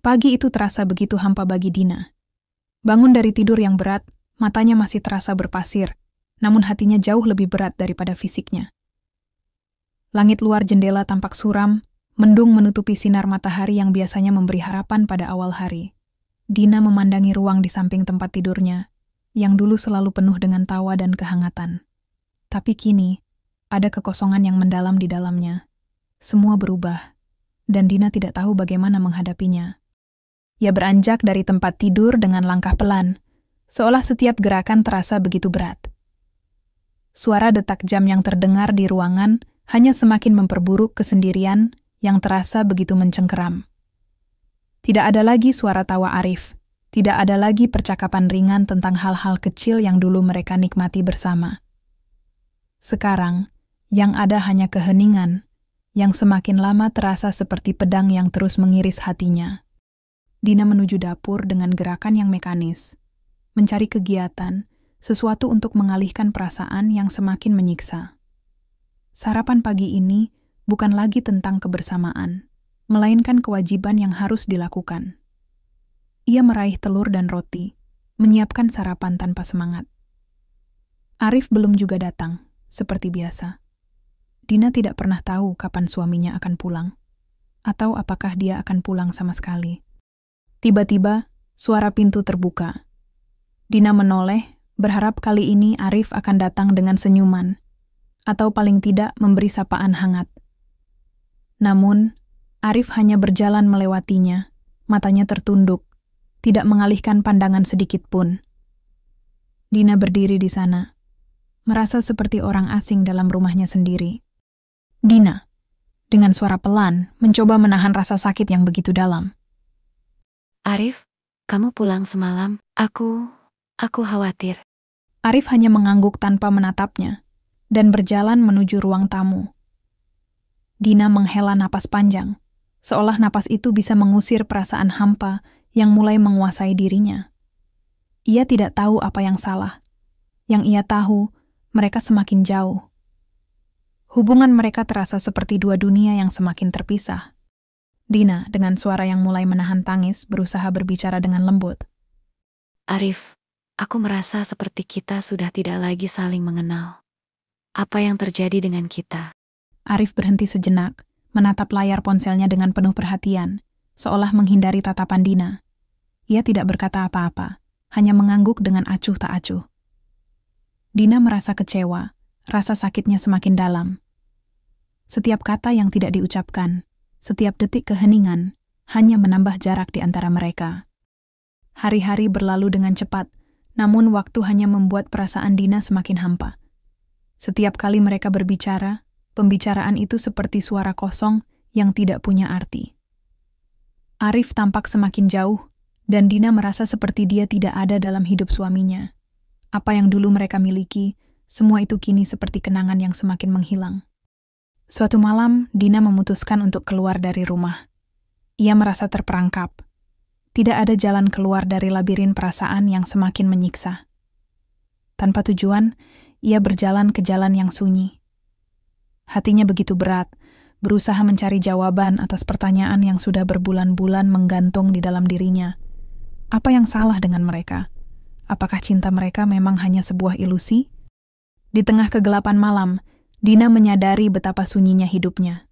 Pagi itu terasa begitu hampa bagi Dina. Bangun dari tidur yang berat, matanya masih terasa berpasir, namun hatinya jauh lebih berat daripada fisiknya. Langit luar jendela tampak suram, mendung menutupi sinar matahari yang biasanya memberi harapan pada awal hari. Dina memandangi ruang di samping tempat tidurnya, yang dulu selalu penuh dengan tawa dan kehangatan. Tapi kini, ada kekosongan yang mendalam di dalamnya. Semua berubah, dan Dina tidak tahu bagaimana menghadapinya. Ia beranjak dari tempat tidur dengan langkah pelan, seolah setiap gerakan terasa begitu berat. Suara detak jam yang terdengar di ruangan hanya semakin memperburuk kesendirian yang terasa begitu mencengkeram. Tidak ada lagi suara tawa Arif, tidak ada lagi percakapan ringan tentang hal-hal kecil yang dulu mereka nikmati bersama. Sekarang, yang ada hanya keheningan, yang semakin lama terasa seperti pedang yang terus mengiris hatinya. Dina menuju dapur dengan gerakan yang mekanis, mencari kegiatan, sesuatu untuk mengalihkan perasaan yang semakin menyiksa. Sarapan pagi ini bukan lagi tentang kebersamaan, melainkan kewajiban yang harus dilakukan. Ia meraih telur dan roti, menyiapkan sarapan tanpa semangat. Arif belum juga datang, seperti biasa. Dina tidak pernah tahu kapan suaminya akan pulang, atau apakah dia akan pulang sama sekali. Tiba-tiba, suara pintu terbuka. Dina menoleh, berharap kali ini Arif akan datang dengan senyuman, atau paling tidak memberi sapaan hangat. Namun, Arif hanya berjalan melewatinya, matanya tertunduk, tidak mengalihkan pandangan sedikit pun. Dina berdiri di sana, merasa seperti orang asing dalam rumahnya sendiri. Dina, dengan suara pelan, mencoba menahan rasa sakit yang begitu dalam. Arif, kamu pulang semalam. Aku khawatir. Arif hanya mengangguk tanpa menatapnya, dan berjalan menuju ruang tamu. Dina menghela napas panjang, seolah napas itu bisa mengusir perasaan hampa yang mulai menguasai dirinya. Ia tidak tahu apa yang salah. Yang ia tahu, mereka semakin jauh. Hubungan mereka terasa seperti dua dunia yang semakin terpisah. Dina, dengan suara yang mulai menahan tangis, berusaha berbicara dengan lembut. Arif, aku merasa seperti kita sudah tidak lagi saling mengenal. Apa yang terjadi dengan kita? Arif berhenti sejenak, menatap layar ponselnya dengan penuh perhatian, seolah menghindari tatapan Dina. Ia tidak berkata apa-apa, hanya mengangguk dengan acuh tak acuh. Dina merasa kecewa, rasa sakitnya semakin dalam. Setiap kata yang tidak diucapkan, setiap detik keheningan, hanya menambah jarak di antara mereka. Hari-hari berlalu dengan cepat, namun waktu hanya membuat perasaan Dina semakin hampa. Setiap kali mereka berbicara, pembicaraan itu seperti suara kosong yang tidak punya arti. Arif tampak semakin jauh, dan Dina merasa seperti dia tidak ada dalam hidup suaminya. Apa yang dulu mereka miliki, semua itu kini seperti kenangan yang semakin menghilang. Suatu malam, Dina memutuskan untuk keluar dari rumah. Ia merasa terperangkap. Tidak ada jalan keluar dari labirin perasaan yang semakin menyiksa. Tanpa tujuan, ia berjalan ke jalan yang sunyi. Hatinya begitu berat, berusaha mencari jawaban atas pertanyaan yang sudah berbulan-bulan menggantung di dalam dirinya. Apa yang salah dengan mereka? Apakah cinta mereka memang hanya sebuah ilusi? Di tengah kegelapan malam, Dina menyadari betapa sunyinya hidupnya.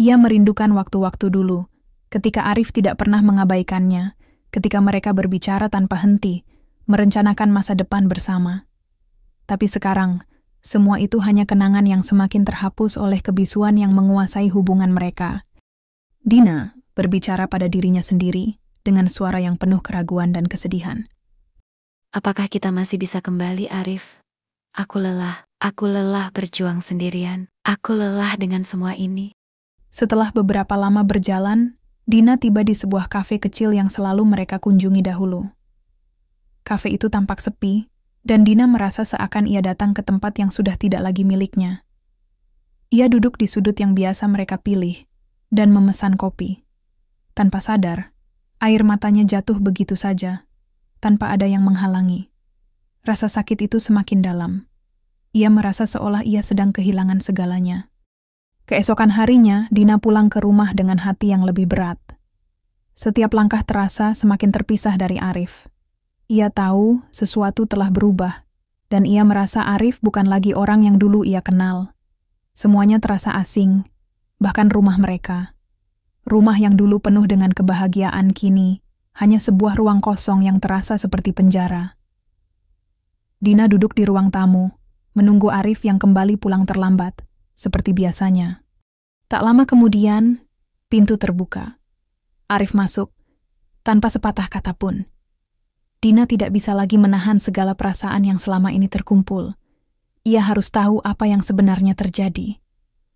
Ia merindukan waktu-waktu dulu, ketika Arif tidak pernah mengabaikannya, ketika mereka berbicara tanpa henti, merencanakan masa depan bersama. Tapi sekarang, semua itu hanya kenangan yang semakin terhapus oleh kebisuan yang menguasai hubungan mereka. Dina berbicara pada dirinya sendiri, dengan suara yang penuh keraguan dan kesedihan. Apakah kita masih bisa kembali, Arif? Aku lelah berjuang sendirian. Aku lelah dengan semua ini. Setelah beberapa lama berjalan, Dina tiba di sebuah kafe kecil yang selalu mereka kunjungi dahulu. Kafe itu tampak sepi, dan Dina merasa seakan ia datang ke tempat yang sudah tidak lagi miliknya. Ia duduk di sudut yang biasa mereka pilih, dan memesan kopi. Tanpa sadar, air matanya jatuh begitu saja, tanpa ada yang menghalangi. Rasa sakit itu semakin dalam. Ia merasa seolah ia sedang kehilangan segalanya. Keesokan harinya, Dina pulang ke rumah dengan hati yang lebih berat. Setiap langkah terasa semakin terpisah dari Arif. Ia tahu sesuatu telah berubah, dan ia merasa Arif bukan lagi orang yang dulu ia kenal. Semuanya terasa asing, bahkan rumah mereka. Rumah yang dulu penuh dengan kebahagiaan kini hanya sebuah ruang kosong yang terasa seperti penjara. Dina duduk di ruang tamu, menunggu Arif yang kembali pulang terlambat, seperti biasanya. Tak lama kemudian, pintu terbuka. Arif masuk, tanpa sepatah kata pun. Dina tidak bisa lagi menahan segala perasaan yang selama ini terkumpul. Ia harus tahu apa yang sebenarnya terjadi.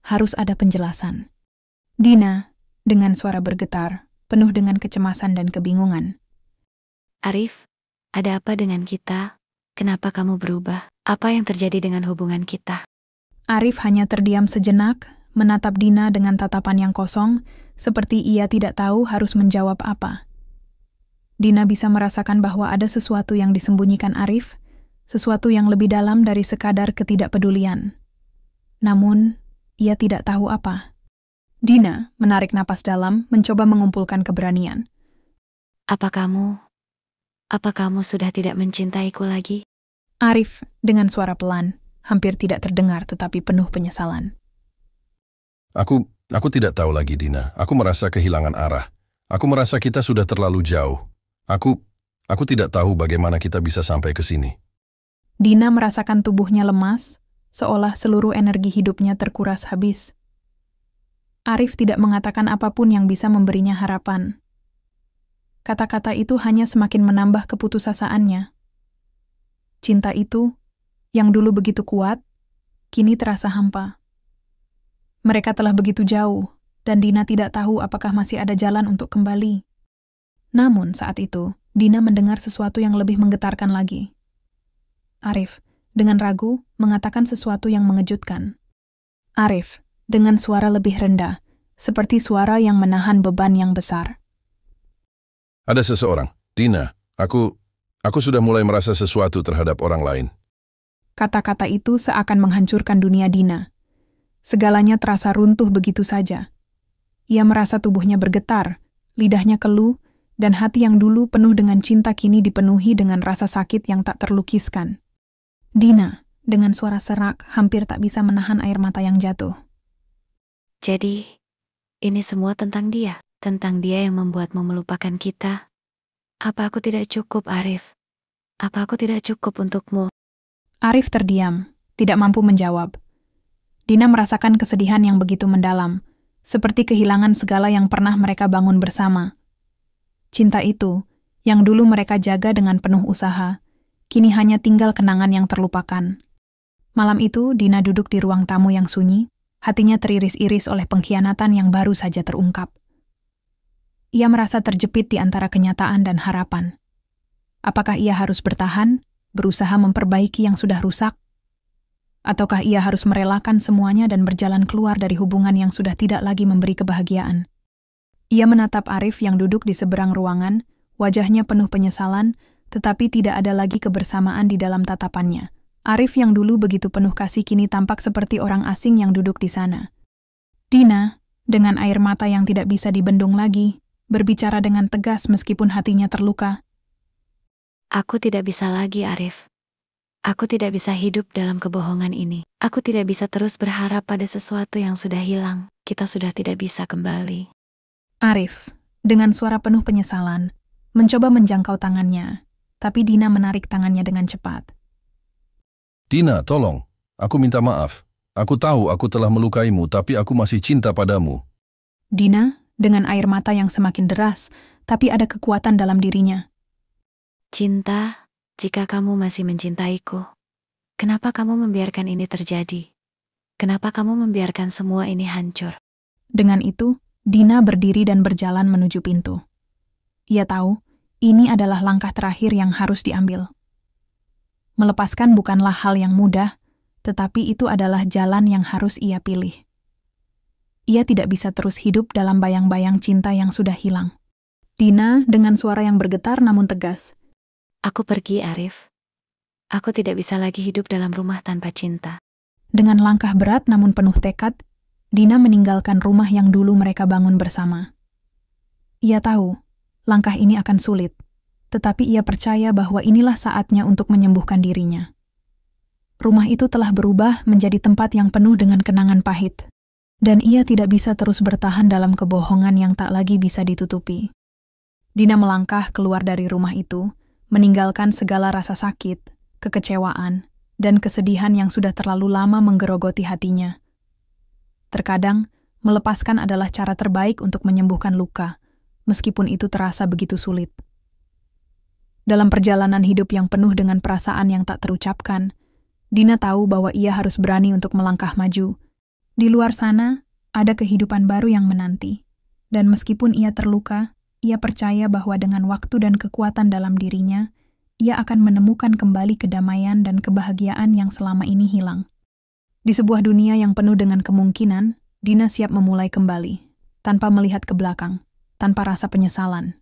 Harus ada penjelasan. Dina, dengan suara bergetar, penuh dengan kecemasan dan kebingungan. Arif, ada apa dengan kita? Kenapa kamu berubah? Apa yang terjadi dengan hubungan kita? Arif hanya terdiam sejenak, menatap Dina dengan tatapan yang kosong, seperti ia tidak tahu harus menjawab apa. Dina bisa merasakan bahwa ada sesuatu yang disembunyikan Arif, sesuatu yang lebih dalam dari sekadar ketidakpedulian. Namun, ia tidak tahu apa. Dina menarik napas dalam, mencoba mengumpulkan keberanian. Apa kamu sudah tidak mencintaiku lagi? Arif dengan suara pelan, hampir tidak terdengar tetapi penuh penyesalan. Aku tidak tahu lagi, Dina. Aku merasa kehilangan arah. Aku merasa kita sudah terlalu jauh. Aku tidak tahu bagaimana kita bisa sampai ke sini. Dina merasakan tubuhnya lemas, seolah seluruh energi hidupnya terkuras habis. Arif tidak mengatakan apapun yang bisa memberinya harapan. Kata-kata itu hanya semakin menambah keputusasaannya. Cinta itu, yang dulu begitu kuat, kini terasa hampa. Mereka telah begitu jauh, dan Dina tidak tahu apakah masih ada jalan untuk kembali. Namun saat itu, Dina mendengar sesuatu yang lebih menggetarkan lagi. Arif, dengan ragu, mengatakan sesuatu yang mengejutkan. Arif, dengan suara lebih rendah, seperti suara yang menahan beban yang besar. Ada seseorang, Dina, aku sudah mulai merasa sesuatu terhadap orang lain. Kata-kata itu seakan menghancurkan dunia Dina. Segalanya terasa runtuh begitu saja. Ia merasa tubuhnya bergetar, lidahnya keluh, dan hati yang dulu penuh dengan cinta kini dipenuhi dengan rasa sakit yang tak terlukiskan. Dina, dengan suara serak, hampir tak bisa menahan air mata yang jatuh. Jadi, ini semua tentang dia yang membuatmu melupakan kita. Apa aku tidak cukup, Arif? Apa aku tidak cukup untukmu? Arif terdiam, tidak mampu menjawab. Dina merasakan kesedihan yang begitu mendalam, seperti kehilangan segala yang pernah mereka bangun bersama. Cinta itu, yang dulu mereka jaga dengan penuh usaha, kini hanya tinggal kenangan yang terlupakan. Malam itu, Dina duduk di ruang tamu yang sunyi, hatinya teriris-iris oleh pengkhianatan yang baru saja terungkap. Ia merasa terjepit di antara kenyataan dan harapan. Apakah ia harus bertahan, berusaha memperbaiki yang sudah rusak? Ataukah ia harus merelakan semuanya dan berjalan keluar dari hubungan yang sudah tidak lagi memberi kebahagiaan? Ia menatap Arif yang duduk di seberang ruangan, wajahnya penuh penyesalan, tetapi tidak ada lagi kebersamaan di dalam tatapannya. Arif yang dulu begitu penuh kasih kini tampak seperti orang asing yang duduk di sana. Dina, dengan air mata yang tidak bisa dibendung lagi, berbicara dengan tegas meskipun hatinya terluka. Aku tidak bisa lagi, Arif. Aku tidak bisa hidup dalam kebohongan ini. Aku tidak bisa terus berharap pada sesuatu yang sudah hilang. Kita sudah tidak bisa kembali. Arif, dengan suara penuh penyesalan, mencoba menjangkau tangannya, tapi Dina menarik tangannya dengan cepat. Dina, tolong. Aku minta maaf. Aku tahu aku telah melukaimu, tapi aku masih cinta padamu. Dina, dengan air mata yang semakin deras, tapi ada kekuatan dalam dirinya. Cinta, jika kamu masih mencintaiku, kenapa kamu membiarkan ini terjadi? Kenapa kamu membiarkan semua ini hancur? Dengan itu, Dina berdiri dan berjalan menuju pintu. Ia tahu, ini adalah langkah terakhir yang harus diambil. Melepaskan bukanlah hal yang mudah, tetapi itu adalah jalan yang harus ia pilih. Ia tidak bisa terus hidup dalam bayang-bayang cinta yang sudah hilang. Dina dengan suara yang bergetar namun tegas. Aku pergi, Arif. Aku tidak bisa lagi hidup dalam rumah tanpa cinta. Dengan langkah berat namun penuh tekad, Dina meninggalkan rumah yang dulu mereka bangun bersama. Ia tahu, langkah ini akan sulit, tetapi ia percaya bahwa inilah saatnya untuk menyembuhkan dirinya. Rumah itu telah berubah menjadi tempat yang penuh dengan kenangan pahit, dan ia tidak bisa terus bertahan dalam kebohongan yang tak lagi bisa ditutupi. Dina melangkah keluar dari rumah itu, meninggalkan segala rasa sakit, kekecewaan, dan kesedihan yang sudah terlalu lama menggerogoti hatinya. Terkadang, melepaskan adalah cara terbaik untuk menyembuhkan luka, meskipun itu terasa begitu sulit. Dalam perjalanan hidup yang penuh dengan perasaan yang tak terucapkan, Dina tahu bahwa ia harus berani untuk melangkah maju. Di luar sana, ada kehidupan baru yang menanti. Dan meskipun ia terluka, ia percaya bahwa dengan waktu dan kekuatan dalam dirinya, ia akan menemukan kembali kedamaian dan kebahagiaan yang selama ini hilang. Di sebuah dunia yang penuh dengan kemungkinan, Dina siap memulai kembali, tanpa melihat ke belakang, tanpa rasa penyesalan.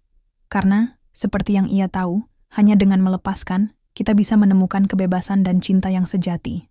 Karena, seperti yang ia tahu, hanya dengan melepaskan, kita bisa menemukan kebebasan dan cinta yang sejati.